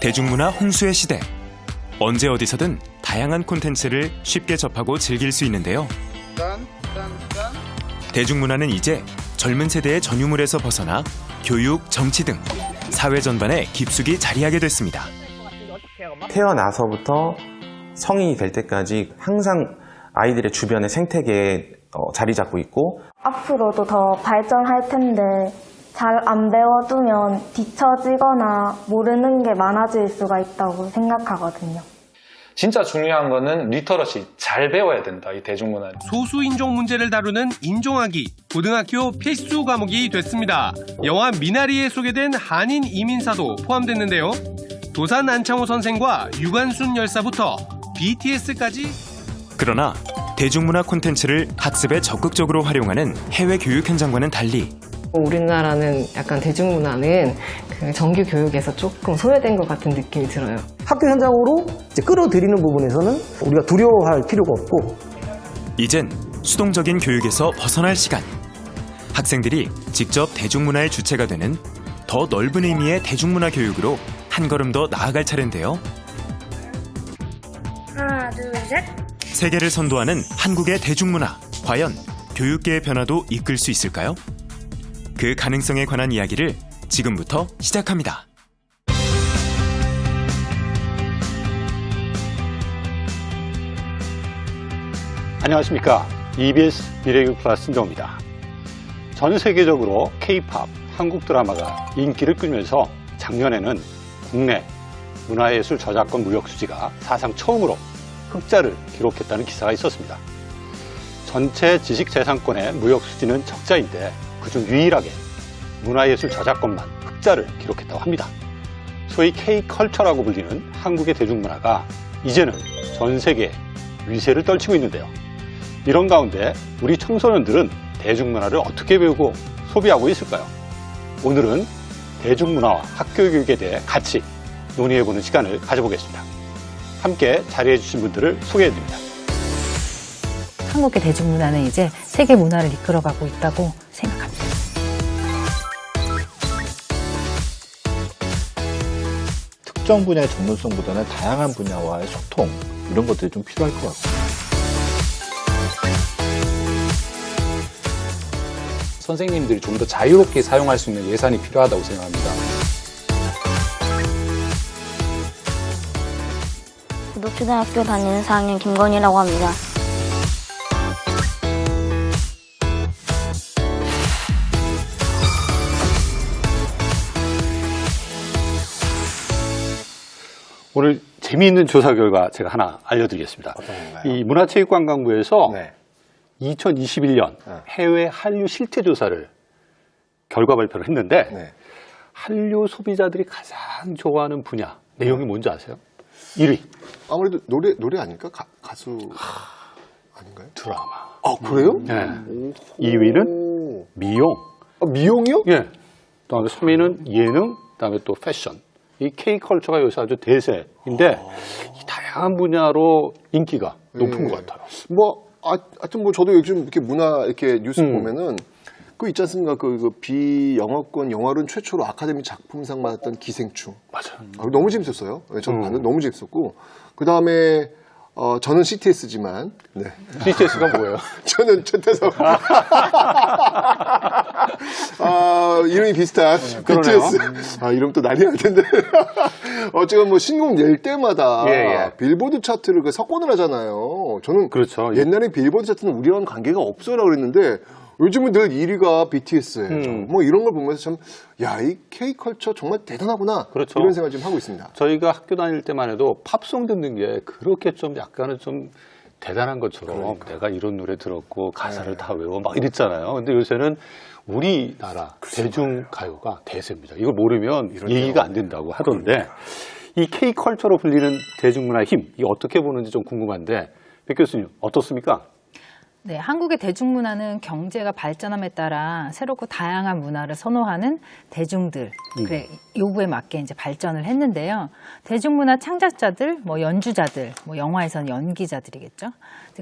대중문화 홍수의 시대. 언제 어디서든 다양한 콘텐츠를 쉽게 접하고 즐길 수 있는데요. 대중문화는 이제 젊은 세대의 전유물에서 벗어나 교육, 정치 등 사회 전반에 깊숙이 자리하게 됐습니다. 태어나서부터 성인이 될 때까지 항상 아이들의 주변의 생태계에 자리 잡고 있고, 앞으로도 더 발전할 텐데 잘 안 배워두면 뒤처지거나 모르는 게 많아질 수가 있다고 생각하거든요. 진짜 중요한 거는 리터러시, 잘 배워야 된다, 이 대중문화는. 소수인종 문제를 다루는 인종학이 고등학교 필수 과목이 됐습니다. 영화 미나리에 소개된 한인 이민사도 포함됐는데요. 도산 안창호 선생과 유관순 열사부터 BTS까지. 그러나 대중문화 콘텐츠를 학습에 적극적으로 활용하는 해외 교육 현장과는 달리 우리나라는 약간 대중문화는 그 정규 교육에서 조금 소외된 것 같은 느낌이 들어요. 학교 현장으로 이제 끌어들이는 부분에서는 우리가 두려워할 필요가 없고, 이젠 수동적인 교육에서 벗어날 시간. 학생들이 직접 대중문화의 주체가 되는 더 넓은 의미의 대중문화 교육으로 한 걸음 더 나아갈 차례인데요. 하나, 둘, 셋. 세계를 선도하는 한국의 대중문화. 과연 교육계의 변화도 이끌 수 있을까요? 그 가능성에 관한 이야기를 지금부터 시작합니다. 안녕하십니까. EBS 미래교육 플러스 신정우입니다. 전 세계적으로 K-POP, 한국 드라마가 인기를 끌면서 작년에는 국내 문화예술 저작권 무역 수지가 사상 처음으로 흑자를 기록했다는 기사가 있었습니다. 전체 지식재산권의 무역 수지는 적자인데 그중 유일하게 문화예술 저작권만 흑자를 기록했다고 합니다. 소위 K-컬처라고 불리는 한국의 대중문화가 이제는 전 세계에 위세를 떨치고 있는데요. 이런 가운데 우리 청소년들은 대중문화를 어떻게 배우고 소비하고 있을까요? 오늘은 대중문화와 학교 교육에 대해 같이 논의해보는 시간을 가져보겠습니다. 함께 자리해주신 분들을 소개해드립니다. 한국의 대중문화는 이제 세계 문화를 이끌어가고 있다고 생각합니다. 특정 분야의 전문성보다는 다양한 분야와의 소통, 이런 것들이 좀 필요할 것 같아요. 선생님들이 좀 더 자유롭게 사용할 수 있는 예산이 필요하다고 생각합니다. 구독초등학교 다니는 4학년 김건희라고 합니다. 오늘 재미있는 조사 결과 제가 하나 알려드리겠습니다. 이 문화체육관광부에서 2021년 해외 한류 실태조사를 결과 발표를 했는데 한류 소비자들이 가장 좋아하는 분야 내용이 뭔지 아세요? 1위. 아무래도 노래 아닐까? 가수 아닌가요? 드라마. 아, 그래요? 네. 2위는 미용. 아, 미용이요? 예. 그다음에 3위는 예능, 그다음에 또 패션. 이 K컬처가 요새 아주 대세인데 이 다양한 분야로 인기가 높은 것 같아요. 하여튼 저도 요즘 이렇게 문화 이렇게 뉴스 보면은 그 있지 않습니까? 그 비영어권 영화로는 최초로 아카데미 작품상 받았던 기생충. 맞아요. 너무 재밌었어요. 저는 봤는데 너무 재밌었고. 그 다음에 저는 CTS지만. 네. CTS가 뭐예요? 저는 최태석. 이름이 비슷한 BTS. 이름 또 난리 날 텐데. 제가 뭐 신곡 낼 때마다 빌보드 차트를 석권을 하잖아요. 저는 그렇죠. 옛날에 빌보드 차트는 우리랑 관계가 없어라고 그랬는데 요즘은 늘 1위가 BTS예요. 뭐 이런 걸 보면서 참, 이 K컬처 정말 대단하구나. 그렇죠. 이런 생각을 좀 하고 있습니다. 저희가 학교 다닐 때만 해도 팝송 듣는 게 그렇게 좀 약간은 좀 대단한 것처럼 내가 이런 노래 들었고 가사를 다 외워 막 이랬잖아요. 근데 요새는 우리나라 대중가요가 대세입니다. 이걸 모르면 얘기가 안 된다고 하던데 이 K컬처로 불리는 대중문화의 힘, 이게 어떻게 보는지 좀 궁금한데 백 교수님 어떻습니까? 네, 한국의 대중문화는 경제가 발전함에 따라 새롭고 다양한 문화를 선호하는 대중들, 그래, 요구에 맞게 이제 발전을 했는데요. 대중문화 창작자들, 뭐 연주자들, 뭐 영화에서는 연기자들이겠죠.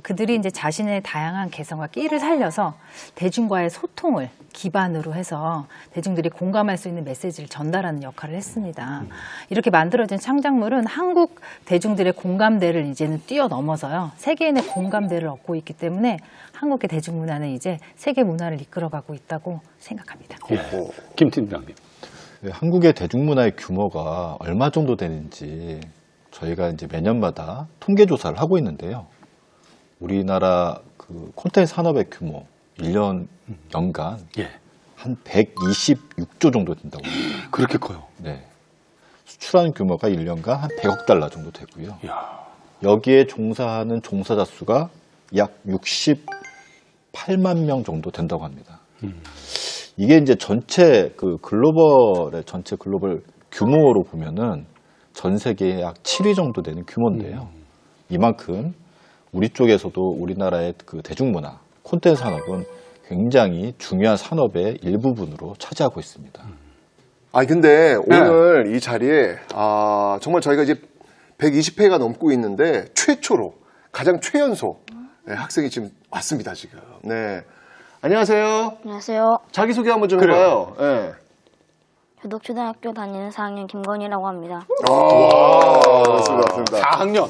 그들이 이제 자신의 다양한 개성과 끼를 살려서 대중과의 소통을 기반으로 해서 대중들이 공감할 수 있는 메시지를 전달하는 역할을 했습니다. 이렇게 만들어진 창작물은 한국 대중들의 공감대를 이제는 뛰어넘어서요. 세계인의 공감대를 얻고 있기 때문에 한국의 대중문화는 이제 세계 문화를 이끌어가고 있다고 생각합니다. 김 팀장님. 네, 한국의 대중문화의 규모가 얼마 정도 되는지 저희가 이제 매년마다 통계 조사를 하고 있는데요. 우리나라 그 콘텐츠 산업의 규모 1년 연간 한 126조 정도 된다고 합니다. 그렇게 커요? 네. 수출하는 규모가 1년간 한 100억 달러 정도 되고요. 여기에 종사하는 종사자 수가 약 68만 명 정도 된다고 합니다. 이게 이제 전체 그 전체 글로벌 규모로 보면은 전 세계에 약 7위 정도 되는 규모인데요. 이만큼 우리 쪽에서도 우리나라의 그 대중문화, 콘텐츠 산업은 굉장히 중요한 산업의 일부분으로 차지하고 있습니다. 근데 오늘 이 자리에 정말 저희가 이제 120회가 넘고 있는데 최초로 가장 최연소 학생이 지금 왔습니다, 지금. 네. 안녕하세요. 안녕하세요. 자기소개 한번 좀 해봐요. 네. 교덕초등학교 다니는 4학년 김건희라고 합니다. 맞습니다. 4학년.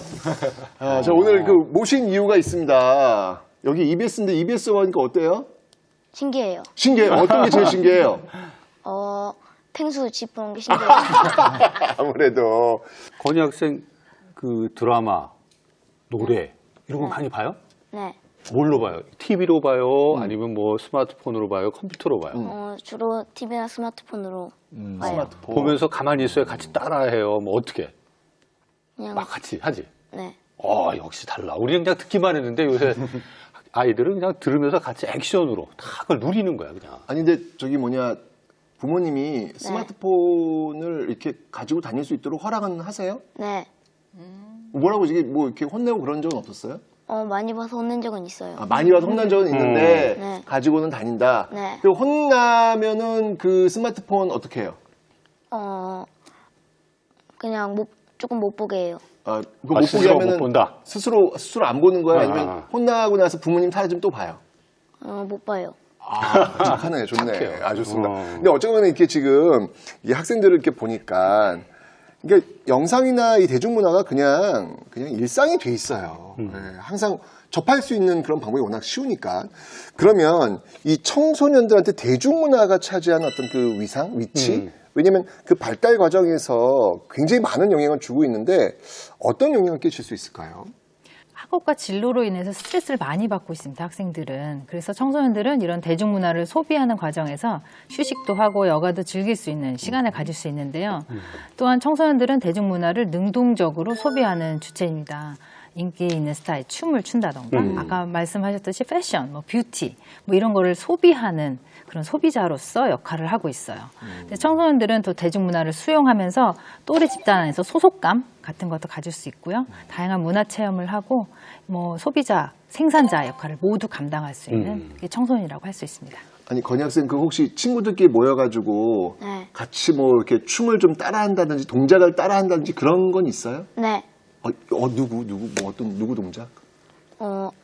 저 오늘 그 모신 이유가 있습니다. 여기 EBS인데 EBS 오니까 어때요? 신기해요. 신기해요. 어떤 게 제일 신기해요? 펭수 집 보는 게 신기해요. 아무래도. 건희 학생 그 드라마, 노래 이런 거 많이 봐요? 네. 뭘로 봐요? TV로 봐요? 아니면 뭐 스마트폰으로 봐요? 컴퓨터로 봐요? 주로 TV나 스마트폰으로 봐요. 보면서 가만히 있어요? 같이 따라해요? 뭐 어떻게? 그냥 막 같이 하지? 네. 역시 달라. 우리는 그냥 듣기만 했는데 요새 아이들은 그냥 들으면서 같이 액션으로 다 그걸 누리는 거야, 그냥. 아니, 근데 저기 부모님이 스마트폰을 이렇게 가지고 다닐 수 있도록 허락은 하세요? 네. 뭐라고 이게 뭐 이렇게 혼내고 그런 적은 없었어요? 많이 봐서 혼낸 적은 있어요. 많이 봐서 혼난 적은 있는데 네. 가지고는 다닌다. 네. 그리고 혼나면은 그 스마트폰 어떻게 해요? 그냥 조금 못 보게 해요. 그거 못 보게 스스로 하면은 못 본다? 스스로 안 보는 거야? 아니면 혼나고 나서 부모님 사라지면 또 봐요? 못 봐요. 착하네, 좋네. 착해요. 좋습니다. 근데 어쩌면 이렇게 지금 이 학생들을 이렇게 보니까 이게 영상이나 이 대중문화가 그냥 일상이 돼 있어요. 네, 항상 접할 수 있는 그런 방법이 워낙 쉬우니까. 그러면 이 청소년들한테 대중문화가 차지하는 어떤 그 위치? 왜냐면 그 발달 과정에서 굉장히 많은 영향을 주고 있는데 어떤 영향을 끼칠 수 있을까요? 학업과 진로로 인해서 스트레스를 많이 받고 있습니다, 학생들은. 그래서 청소년들은 이런 대중문화를 소비하는 과정에서 휴식도 하고 여가도 즐길 수 있는 시간을 가질 수 있는데요. 또한 청소년들은 대중문화를 능동적으로 소비하는 주체입니다. 인기 있는 스타일, 춤을 춘다던가 아까 말씀하셨듯이 패션, 뭐 뷰티 뭐 이런 거를 소비하는 그런 소비자로서 역할을 하고 있어요. 근데 청소년들은 또 대중문화를 수용하면서 또래 집단 안에서 소속감 같은 것도 가질 수 있고요. 다양한 문화 체험을 하고 뭐 소비자, 생산자 역할을 모두 감당할 수 있는 그게 청소년이라고 할 수 있습니다. 아니, 건희 학생, 그 혹시 친구들끼리 모여가지고 네. 같이 뭐 이렇게 춤을 좀 따라한다든지 동작을 따라한다든지 그런 건 있어요? 네. 누구 동작?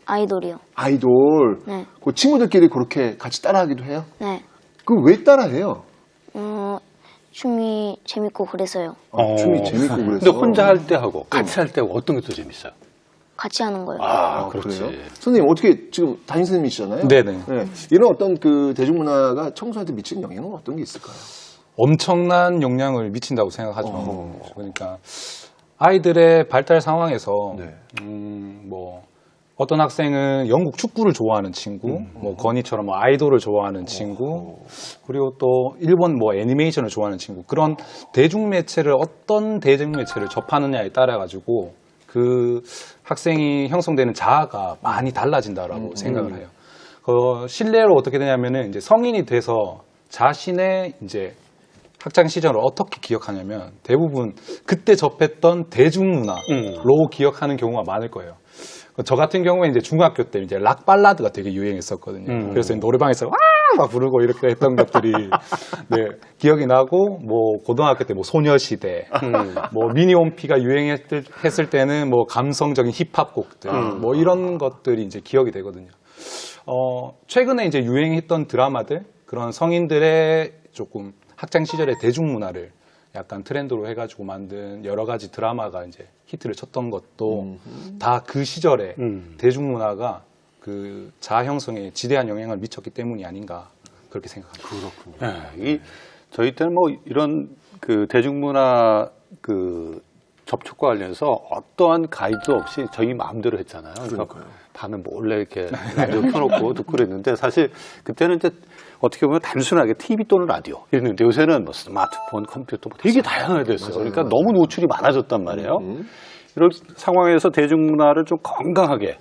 아이돌이요. 아이돌. 네. 그 친구들끼리 그렇게 같이 따라하기도 해요? 네. 그럼 왜 따라해요? 춤이 재밌고 그래서요. 춤이 재밌고 그래서. 근데 혼자 할 때 하고 같이 할 때 하고 어떤 게 더 재밌어요? 같이 하는 거요. 그렇지. 그래요? 선생님, 어떻게 지금 담임 선생님이시잖아요? 네네. 네. 이런 어떤 그 대중문화가 청소년한테 미치는 영향은 어떤 게 있을까요? 엄청난 영향을 미친다고 생각하죠. 그러니까 아이들의 발달 상황에서 뭐 어떤 학생은 영국 축구를 좋아하는 친구, 뭐 건희처럼 뭐 아이돌을 좋아하는 친구, 그리고 또 일본 뭐 애니메이션을 좋아하는 친구, 그런 대중매체를 어떤 대중매체를 접하느냐에 따라 가지고 그 학생이 형성되는 자아가 많이 달라진다라고 생각을 해요. 실례로 어떻게 되냐면은 이제 성인이 돼서 자신의 이제 학창 시절을 어떻게 기억하냐면 대부분 그때 접했던 대중문화로 기억하는 경우가 많을 거예요. 저 같은 경우에 이제 중학교 때 이제 락 발라드가 되게 유행했었거든요. 그래서 노래방에서 와! 막 부르고 이렇게 했던 것들이 네, 기억이 나고, 뭐 고등학교 때 뭐 소녀시대, 뭐 미니홈피가 유행했을 때는 뭐 감성적인 힙합 곡들, 뭐 이런 것들이 이제 기억이 되거든요. 최근에 이제 유행했던 드라마들, 그런 성인들의 조금 학창 시절의 대중문화를 약간 트렌드로 해가지고 만든 여러 가지 드라마가 이제 히트를 쳤던 것도 다 그 시절에 대중문화가 그 자아 형성에 지대한 영향을 미쳤기 때문이 아닌가 그렇게 생각합니다. 그렇군요. 네, 저희 때는 뭐 이런 그 대중문화 그 접촉과 관련해서 어떠한 가이드 없이 저희 마음대로 했잖아요. 그러니까 밤에 몰래 이렇게 라디오 켜놓고 듣고 그랬는데 사실 그때는 이제 어떻게 보면 단순하게 TV 또는 라디오 이랬는데 요새는 뭐 스마트폰, 컴퓨터 뭐 되게 다양하게 됐어요. 그러니까 너무 노출이 많아졌단 말이에요. 이런 상황에서 대중문화를 좀 건강하게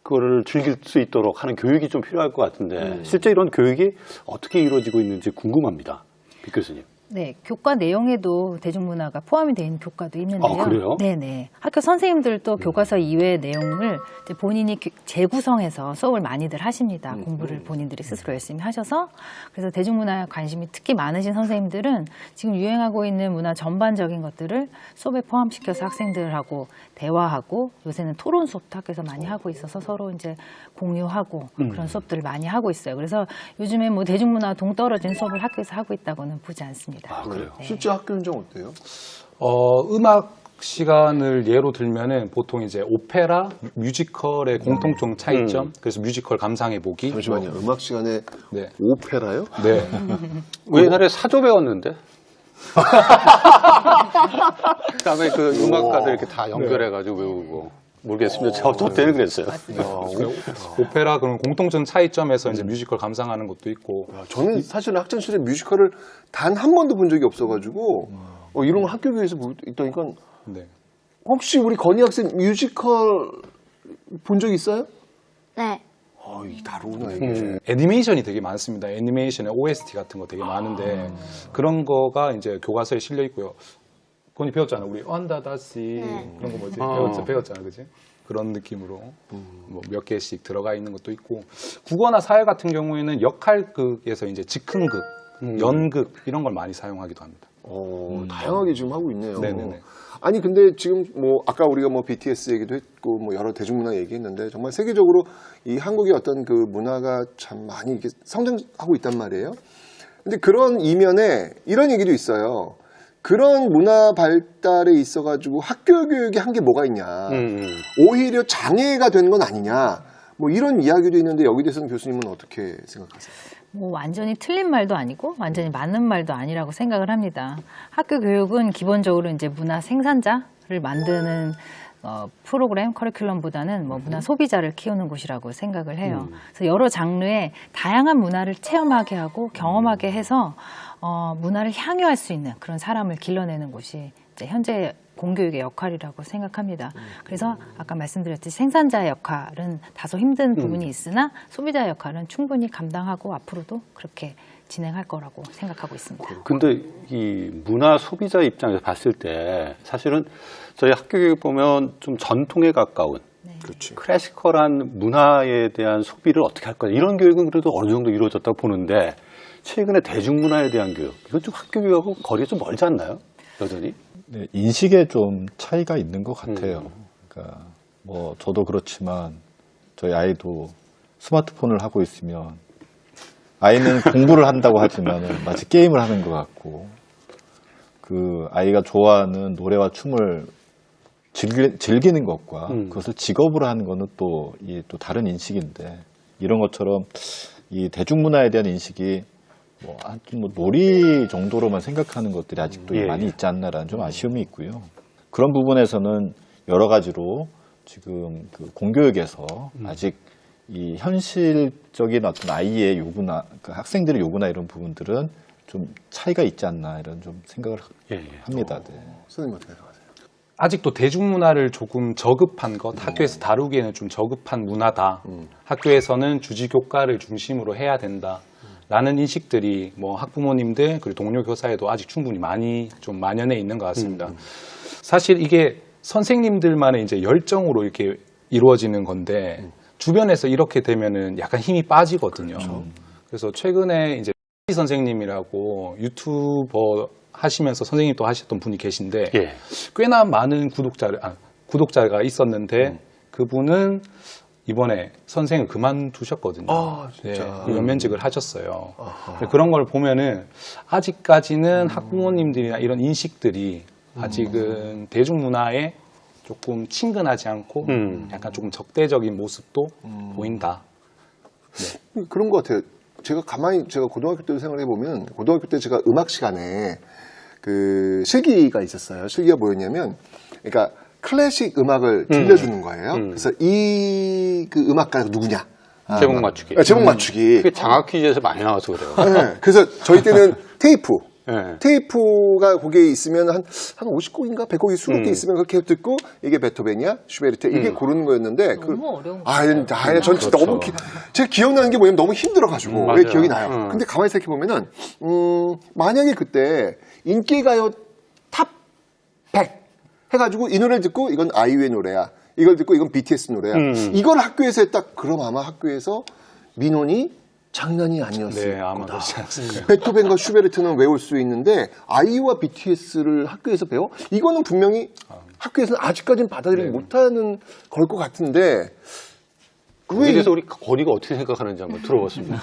그거를 즐길 수 있도록 하는 교육이 좀 필요할 것 같은데 실제 이런 교육이 어떻게 이루어지고 있는지 궁금합니다. 빅 교수님. 네, 교과 내용에도 대중문화가 포함이 되어 있는 교과도 있는데요. 아, 그래요? 네네. 학교 선생님들도 교과서 이외의 내용을 이제 본인이 재구성해서 수업을 많이들 하십니다. 공부를 본인들이 스스로 열심히 하셔서. 그래서 대중문화에 관심이 특히 많으신 선생님들은 지금 유행하고 있는 문화 전반적인 것들을 수업에 포함시켜서 학생들하고 대화하고, 요새는 토론 수업도 학교에서 많이 하고 있어서 서로 이제 공유하고 그런 수업들을 많이 하고 있어요. 그래서 요즘에 뭐 대중문화 동떨어진 수업을 학교에서 하고 있다고는 보지 않습니다. 아, 그래요? 네. 실제 학교 현장 어때요? 음악 시간을 예로 들면은 보통 이제 오페라, 뮤지컬의 공통점 차이점, 그래서 뮤지컬 감상해 보기. 잠시만요. 음악 시간에 네. 오페라요? 네. 옛날에 사조 배웠는데. 그다음에 그 음악가들 이렇게 다 연결해가지고 외우고. 모르겠습니다. 저 때는 그랬어요. 오페라 그런 공통점 차이점에서 이제 뮤지컬 감상하는 것도 있고. 저는 사실 학창 시절에 뮤지컬을 단 한 번도 본 적이 없어가지고 이런 걸 학교 교회에서 있다니까. 네. 혹시 우리 건희 학생 뮤지컬 본 적 있어요? 네. 이 다르구나 이게. 애니메이션이 되게 많습니다. 애니메이션의 OST 같은 거 되게 많은데 그런 거가 이제 교과서에 실려 있고요. 건이 배웠잖아. 우리 언다다시 그런 거 뭐지? 배웠잖아, 그지? 그런 느낌으로 뭐 몇 개씩 들어가 있는 것도 있고, 국어나 사회 같은 경우에는 역할극에서 이제 즉흥극, 연극 이런 걸 많이 사용하기도 합니다. 다양하게 지금 하고 있네요. 네네네. 아니 근데 지금 뭐 아까 우리가 뭐 BTS 얘기도 했고 뭐 여러 대중문화 얘기했는데 정말 세계적으로 이 한국의 어떤 그 문화가 참 많이 이렇게 성장하고 있단 말이에요. 근데 그런 이면에 이런 얘기도 있어요. 그런 문화 발달에 있어가지고 학교 교육이 한 게 뭐가 있냐. 오히려 장애가 된 건 아니냐. 뭐 이런 이야기도 있는데 여기 대해서는 교수님은 어떻게 생각하세요? 뭐 완전히 틀린 말도 아니고 완전히 맞는 말도 아니라고 생각을 합니다. 학교 교육은 기본적으로 이제 문화 생산자를 만드는 프로그램, 커리큘럼보다는 뭐 문화 소비자를 키우는 곳이라고 생각을 해요. 그래서 여러 장르의 다양한 문화를 체험하게 하고 경험하게 해서 문화를 향유할 수 있는 그런 사람을 길러내는 곳이 이제 현재 공교육의 역할이라고 생각합니다. 그래서 아까 말씀드렸듯이 생산자의 역할은 다소 힘든 부분이 있으나 소비자의 역할은 충분히 감당하고 앞으로도 그렇게 진행할 거라고 생각하고 있습니다. 근데 이 문화 소비자 입장에서 봤을 때 사실은 저희 학교 교육 보면 좀 전통에 가까운 클래시컬한 문화에 대한 소비를 어떻게 할 거냐 이런 교육은 그래도 어느 정도 이루어졌다고 보는데 최근에 대중문화에 대한 교육 이건 좀 학교 교육하고 거리가 좀 멀지 않나요? 여전히? 네, 인식에 좀 차이가 있는 것 같아요. 그러니까 뭐 저도 그렇지만 저희 아이도 스마트폰을 하고 있으면 아이는 공부를 한다고 하지만 마치 게임을 하는 것 같고 그 아이가 좋아하는 노래와 춤을 즐기는 것과 그것을 직업으로 하는 것은 또 다른 인식인데 이런 것처럼 이 대중문화에 대한 인식이 뭐 놀이 정도로만 생각하는 것들이 아직도 많이 있지 않나라는 좀 아쉬움이 있고요. 그런 부분에서는 여러 가지로 지금 그 공교육에서 아직 이 현실적인 어떤 아이의 요구나 그 학생들의 요구나 이런 부분들은 좀 차이가 있지 않나 이런 좀 생각을 합니다. 네. 선생님 어떻게 생각하세요? 아직도 대중문화를 조금 저급한 것, 학교에서 다루기에는 좀 저급한 문화다. 학교에서는 주지교과를 중심으로 해야 된다. 라는 인식들이 뭐 학부모님들 그리고 동료 교사에도 아직 충분히 많이 좀 만연해 있는 것 같습니다. 사실 이게 선생님들만의 이제 열정으로 이렇게 이루어지는 건데 주변에서 이렇게 되면은 약간 힘이 빠지거든요. 그래서 최근에 이제 선생님이라고 유튜버 하시면서 선생님 또 하셨던 분이 계신데 예. 꽤나 많은 구독자가 있었는데 그분은 이번에 선생을 그만두셨거든요. 아, 진짜. 네, 연면직을 하셨어요. 그런 걸 보면은 아직까지는 학부모님들이나 이런 인식들이 아직은 대중문화에 조금 친근하지 않고 약간 조금 적대적인 모습도 보인다. 그런 것 같아요. 제가 고등학교 때 생각해 보면 고등학교 때 제가 음악 시간에 그 실기가 있었어요. 실기가 뭐였냐면, 그러니까 클래식 음악을 들려주는 거예요. 그래서 그 음악가가 누구냐? 제목 맞추기. 제목 맞추기. 그게 장학 퀴즈에서 많이 나와서 그래요. 네, 그래서 저희 때는 테이프. 네. 테이프가 거기에 있으면 한 50곡인가 100곡이 20개 있으면 그렇게 듣고 이게 베토벤이야, 슈베르트 이게 고르는 거였는데 너무 어려운 전 진짜 너무 제가 기억나는 게 뭐냐면 너무 힘들어가지고 왜 기억이 나요. 근데 가만히 생각해 보면은 만약에 그때 인기가요 탑 100 해가지고 이 노래를 듣고 이건 아이유의 노래야, 이걸 듣고 이건 BTS 노래야, 이걸 학교에서 했다. 그럼 아마 학교에서 민원이 장난이 아니었을 네, 아마 거다. 그렇지 않습니까? 베토벤과 슈베르트는 외울 수 있는데 아이유와 BTS를 학교에서 배워? 이거는 분명히 학교에서는 아직까지는 받아들이지 못하는 걸 것 같은데 거기에 대해서 우리 건이가 어떻게 생각하는지 한번 들어봤습니다.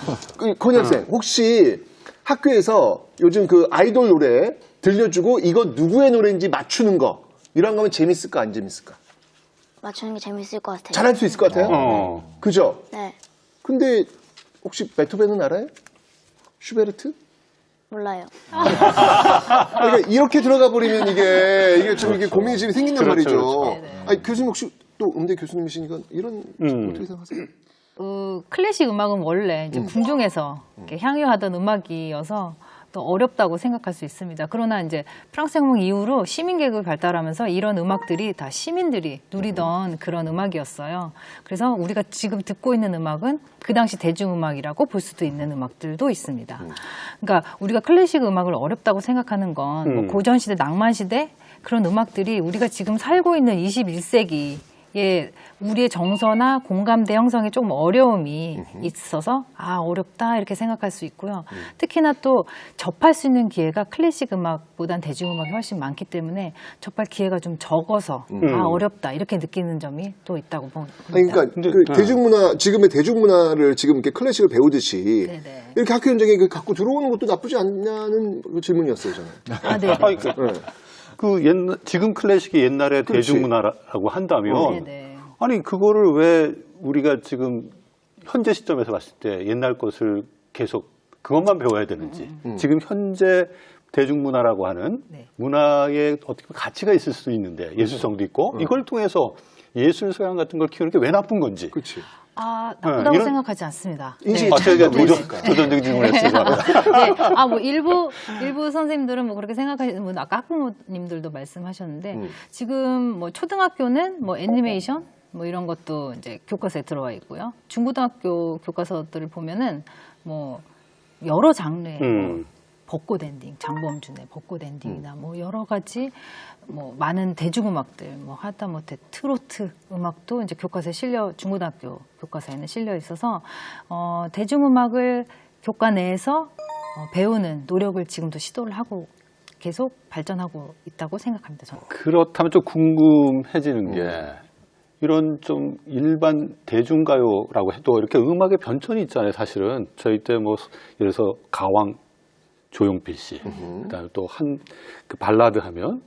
건희 학생 혹시 학교에서 요즘 그 아이돌 노래 들려주고 이거 누구의 노래인지 맞추는 거 이런 거면 재밌을까 안 재밌을까? 맞추는 게 재밌을 것 같아요. 잘할 수 있을 것 같아요? 그죠? 네. 근데 혹시 베토벤은 알아요? 슈베르트? 몰라요. 그러니까 이렇게 들어가 버리면 이게 좀 이게 고민이 지금 생긴단 말이죠. 그렇죠. 아니, 교수님 혹시 또 음대 교수님이시니까 이런 어떻게 생각하세요? 클래식 음악은 원래 이제 궁중에서 이렇게 향유하던 음악이어서 또 어렵다고 생각할 수 있습니다. 그러나 이제 프랑스 혁명 이후로 시민 계급이 발달하면서 이런 음악들이 다 시민들이 누리던 그런 음악이었어요. 그래서 우리가 지금 듣고 있는 음악은 그 당시 대중음악이라고 볼 수도 있는 음악들도 있습니다. 그러니까 우리가 클래식 음악을 어렵다고 생각하는 건 뭐 고전시대, 낭만시대 그런 음악들이 우리가 지금 살고 있는 21세기에 우리의 정서나 공감대 형성에 조금 어려움이 있어서 어렵다 이렇게 생각할 수 있고요. 특히나 또 접할 수 있는 기회가 클래식 음악보단 대중음악이 훨씬 많기 때문에 접할 기회가 좀 적어서 어렵다 이렇게 느끼는 점이 또 있다고 봅니다. 그러니까 대중문화, 지금의 대중문화를 지금 이렇게 클래식을 배우듯이 이렇게 학교 현장에 갖고 들어오는 것도 나쁘지 않냐는 질문이었어요, 저는. 네. 지금 클래식이 옛날에 대중문화라고 한다면 아니 그거를 왜 우리가 지금 현재 시점에서 봤을 때 옛날 것을 계속 그것만 배워야 되는지 지금 현재 대중문화라고 하는 문화에 어떻게 보면 가치가 있을 수 있는데 예술성도 있고 이걸 통해서 예술 소양 같은 걸 키우는 게 왜 나쁜 건지. 그렇지. 나쁘다고 생각하지 않습니다. 제가 도전적인 질문을 했어요. 네. 뭐 일부 선생님들은 뭐 그렇게 생각하시는 분, 아까 학부모님들도 말씀하셨는데 지금 뭐 초등학교는 뭐 애니메이션 뭐 이런 것도 이제 교과서에 들어와 있고요. 중고등학교 교과서들을 보면은 뭐 여러 장르의 뭐 벚꽃 엔딩, 장범준의 벚꽃 엔딩이나 뭐 여러 가지 뭐 많은 대중음악들, 뭐 하다못해 트로트 음악도 이제 교과서에 중고등학교 교과서에는 실려 있어서 대중음악을 교과 내에서 배우는 노력을 지금도 시도를 하고 계속 발전하고 있다고 생각합니다. 저는. 그렇다면 좀 궁금해지는 게 이런 좀 일반 대중가요라고 해도 이렇게 음악의 변천이 있잖아요. 사실은 저희 때 뭐 예를 들어서 가왕 조용필 씨, 그다음에 또 그 발라드 하면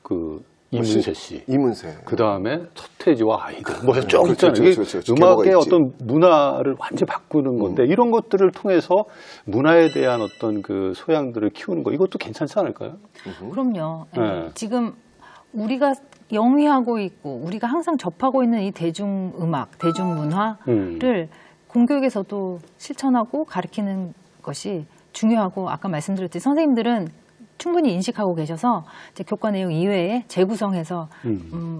그 이문세 씨, 그다음에 서태지와 아이들 뭐 쭉 있잖아요. 음악의 어떤 문화를 완전히 바꾸는 건데 이런 것들을 통해서 문화에 대한 어떤 그 소양들을 키우는 거 이것도 괜찮지 않을까요? 그럼요. 네. 지금 우리가 영위하고 있고 우리가 항상 접하고 있는 이 대중음악, 대중문화를 공교육에서도 실천하고 가르치는 것이 중요하고 아까 말씀드렸듯이 선생님들은 충분히 인식하고 계셔서 이제 교과 내용 이외에 재구성해서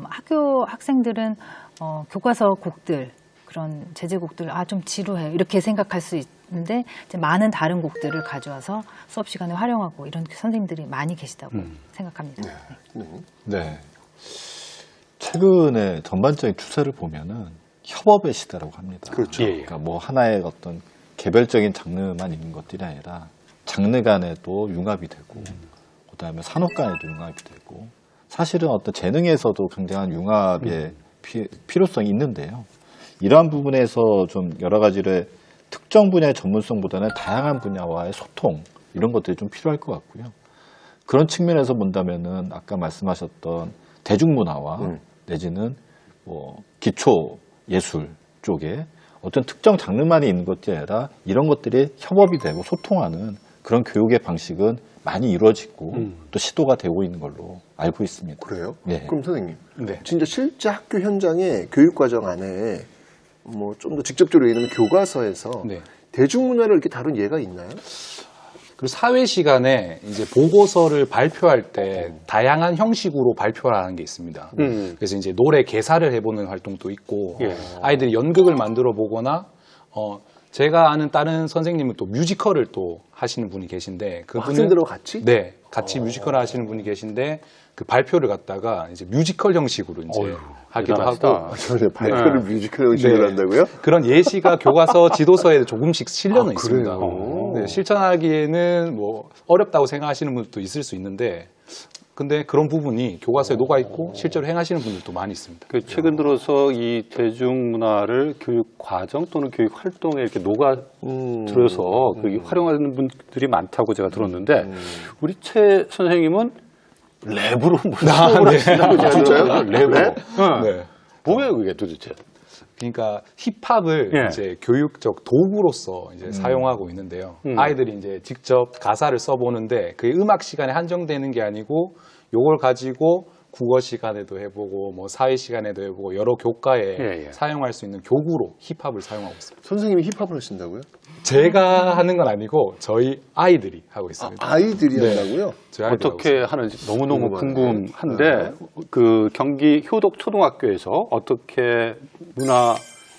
학교 학생들은 교과서 곡들 그런 제재곡들 좀 지루해 이렇게 생각할 수 있는데 이제 많은 다른 곡들을 가져와서 수업 시간에 활용하고 이런 선생님들이 많이 계시다고 생각합니다. 네. 최근에 전반적인 추세를 보면은 협업의 시대라고 합니다. 그렇죠. 그러니까 뭐 하나의 어떤 개별적인 장르만 있는 것들이 아니라 장르 간에도 융합이 되고 그다음에 산업 간에도 융합이 되고 사실은 어떤 재능에서도 굉장한 융합의 필요성이 있는데요. 이러한 부분에서 좀 여러 가지의 특정 분야의 전문성보다는 다양한 분야와의 소통 이런 것들이 좀 필요할 것 같고요. 그런 측면에서 본다면은 아까 말씀하셨던 대중문화와 내지는 뭐 기초 예술 쪽에 어떤 특정 장르만이 있는 것이 아니라 이런 것들이 협업이 되고 소통하는 그런 교육의 방식은 많이 이루어지고 또 시도가 되고 있는 걸로 알고 있습니다. 그래요? 네. 그럼 선생님, 네. 진짜 실제 학교 현장의 교육과정 안에 뭐 좀 더 직접적으로 얘기하면 교과서에서 네. 대중문화를 이렇게 다룬 예가 있나요? 그리고 사회 시간에 이제 보고서를 발표할 때 다양한 형식으로 발표하는 게 있습니다. 그래서 이제 노래 개사를 해보는 활동도 있고 예. 아이들이 연극을 만들어 보거나 제가 아는 다른 선생님은 또 뮤지컬을 또 하시는 분이 계신데 그분은 학생들하고 같이? 네, 같이 뮤지컬을 하시는 분이 계신데 그 발표를 갖다가 이제 뮤지컬 형식으로 이제 하기도 대단하시다. 하고 저는 발표를 뮤지컬 형식으로 네. 한다고요? 그런 예시가 교과서 지도서에 조금씩 실려는 있습니다. 그래요? 네, 실천하기에는 뭐 어렵다고 생각하시는 분들도 있을 수 있는데 근데 그런 부분이 교과서에 녹아 있고 실제로 행하시는 분들도 많이 있습니다. 그 최근 들어서 이 대중문화를 교육 과정 또는 교육 활동에 이렇게 녹아 들어서 그 활용하는 분들이 많다고 제가 들었는데 우리 최 선생님은 랩으로 뭐 수업을 하신다고 제가 진짜요? 들었거든요. 랩으로. 네. 뭐예요 그게 도대체? 그러니까 힙합을 예. 이제 교육적 도구로서 이제 사용하고 있는데요. 아이들이 이제 직접 가사를 써보는데 그게 음악 시간에 한정되는 게 아니고 요걸 가지고 국어 시간에도 해보고 뭐 사회 시간에도 해보고 여러 교과에 사용할 수 있는 교구로 힙합을 사용하고 있습니다. 선생님이 힙합을 하신다고요? 제가 하는 건 아니고 저희 아이들이 하고 있습니다. 아이들이 네. 한다고요? 저희 아이들이 하고 어떻게 하는지 너무너무 궁금하네. 궁금한데 그 경기 효덕 초등학교에서 어떻게 문화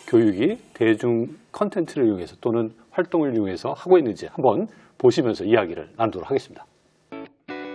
교육이 대중 컨텐츠를 이용해서 또는 활동을 이용해서 하고 있는지 한번 보시면서 이야기를 나누도록 하겠습니다.